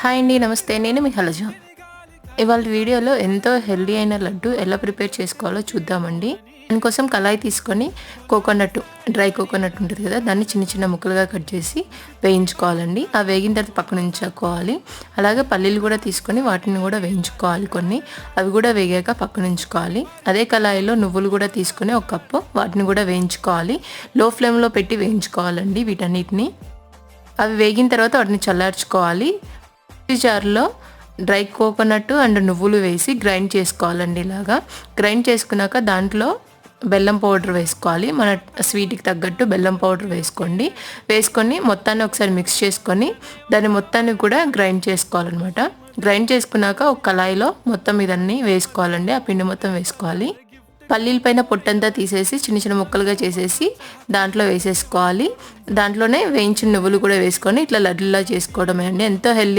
Hi అండి, నమస్తే. నేను మీ హలజ. ఇవాళ వీడియోలో ఎంతో హెల్దీ అయిన లడ్డు ఎలా ప్రిపేర్ చేసుకోవాలో చూద్దామండి. దానికోసం కళాయి తీసుకొని డ్రై కోకోనట్ ఉంటుంది కదా, దాన్ని చిన్న చిన్న ముక్కలుగా కట్ చేసి వేయించుకోవాలండి. ఆ వేగిన తర్వాత పక్కన ఉంచుకోవాలి. అలాగే పల్లీలు కూడా తీసుకొని వాటిని కూడా వేయించుకోవాలి కొన్ని. అవి కూడా వేగాక పక్కన ఉంచుకోవాలి. అదే కళాయిలో నువ్వులు కూడా తీసుకొని ఒక కప్పు వాటిని కూడా వేయించుకోవాలి. లో ఫ్లేమ్లో పెట్టి వేయించుకోవాలండి వీటన్నిటిని. అవి వేగిన తర్వాత వాటిని చల్లార్చుకోవాలి. జార్లో డ్రై కోకోనట్ అండ్ నువ్వులు వేసి గ్రైండ్ చేసుకోవాలండి. ఇలాగా గ్రైండ్ చేసుకున్నాక దాంట్లో బెల్లం పౌడర్ వేసుకోవాలి. మన స్వీట్కి తగ్గట్టు బెల్లం పౌడర్ వేసుకొని మొత్తాన్ని ఒకసారి మిక్స్ చేసుకొని దాన్ని మొత్తాన్ని కూడా గ్రైండ్ చేసుకోవాలన్నమాట. గ్రైండ్ చేసుకున్నాక ఒక కళాయిలో మొత్తం ఇదన్నీ వేసుకోవాలండి. ఆ పిండి మొత్తం వేసుకోవాలి. పల్లీల పైన పొట్టంతా తీసేసి చిన్న చిన్న ముక్కలుగా చేసేసి దాంట్లో వేసేసుకోవాలి. దాంట్లోనే వేయించిన నువ్వులు కూడా వేసుకొని ఇట్లా లడ్డులా చేసుకోవడమే అండి. ఎంతో హెల్దీ